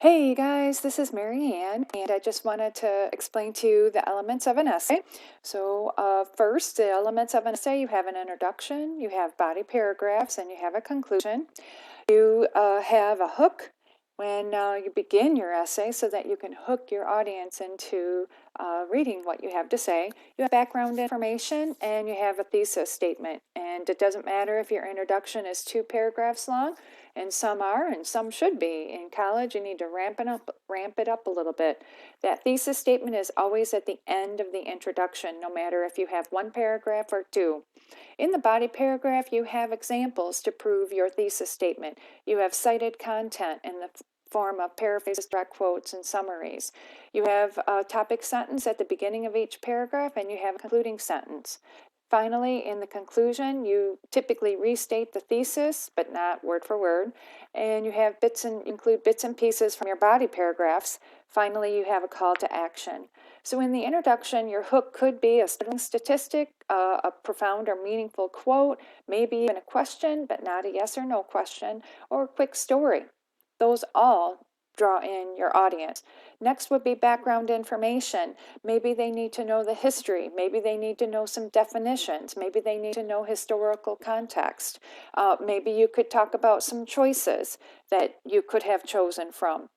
Hey guys, this is Mary Ann, and I just wanted to explain to you the elements of an essay. So first, the elements of an essay, you have an introduction, you have body paragraphs, and you have a conclusion. You have a hook when you begin your essay so that you can hook your audience into reading what you have to say. You have background information, and you have a thesis statement. And it doesn't matter if your introduction is 2 paragraphs long, and some are, and some should be. In college, you need to ramp it up a little bit. That thesis statement is always at the end of the introduction, no matter if you have 1 paragraph or 2. In the body paragraph, you have examples to prove your thesis statement. You have cited content in the form of paraphrases, direct quotes, and summaries. You have a topic sentence at the beginning of each paragraph, and you have a concluding sentence. Finally, in the conclusion, you typically restate the thesis, but not word for word, and you have include bits and pieces from your body paragraphs. Finally, you have a call to action. So in the introduction, your hook could be a startling statistic, a profound or meaningful quote, maybe even a question, but not a yes or no question, or a quick story. Those all draw in your audience. Next would be background information. Maybe they need to know the history. Maybe they need to know some definitions. Maybe they need to know historical context. Maybe you could talk about some choices that you could have chosen from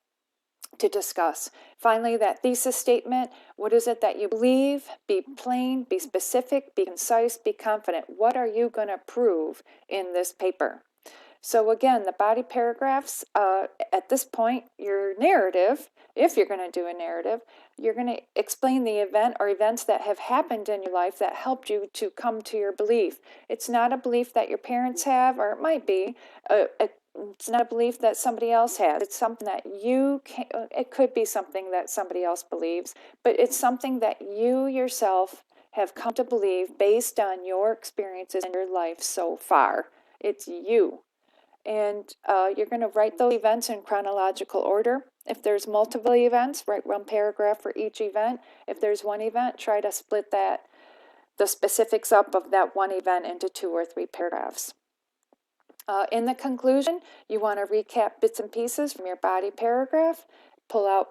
to discuss. Finally, that thesis statement. What is it that you believe? Be plain, be specific, be concise, be confident. What are you going to prove in this paper? So again, the body paragraphs, at this point, your narrative, if you're going to do a narrative, you're going to explain the event or events that have happened in your life that helped you to come to your belief. It's not a belief that your parents have, or it might be. It's not a belief that somebody else has. It's something that you can, it could be something that somebody else believes, but it's something that you yourself have come to believe based on your experiences in your life so far. It's you. And you're going to write those events in chronological order. If there's multiple events, write 1 paragraph for each event. If there's 1 event, try to split the specifics up of that 1 event into 2 or 3 paragraphs. In the conclusion, you want to recap bits and pieces from your body paragraph, pull out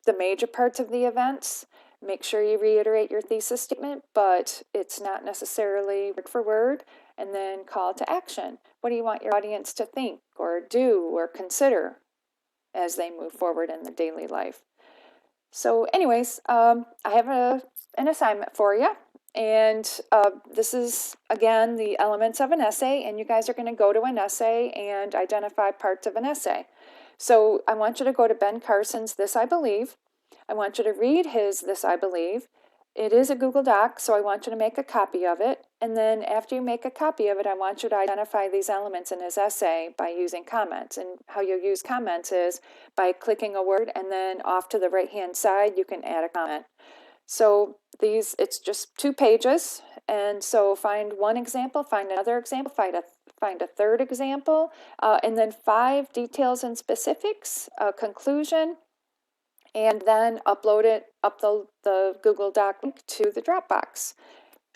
the major parts of the events, make sure you reiterate your thesis statement, but it's not necessarily word for word, and then call to action. What do you want your audience to think or do or consider as they move forward in their daily life? So anyways, I have an assignment for you. And this is, again, the elements of an essay, and you guys are going to go to an essay and identify parts of an essay. So I want you to go to Ben Carson's This I Believe. I want you to read his This I Believe. It is a Google Doc, so I want you to make a copy of it. And then after you make a copy of it, I want you to identify these elements in his essay by using comments. And how you'll use comments is by clicking a word, and then off to the right-hand side, you can add a comment. So it's just 2 pages, and so find 1 example, find another example, find a third example, and then 5 details and specifics, conclusion, and then upload the Google Doc link to the Dropbox.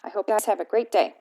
I hope you guys have a great day.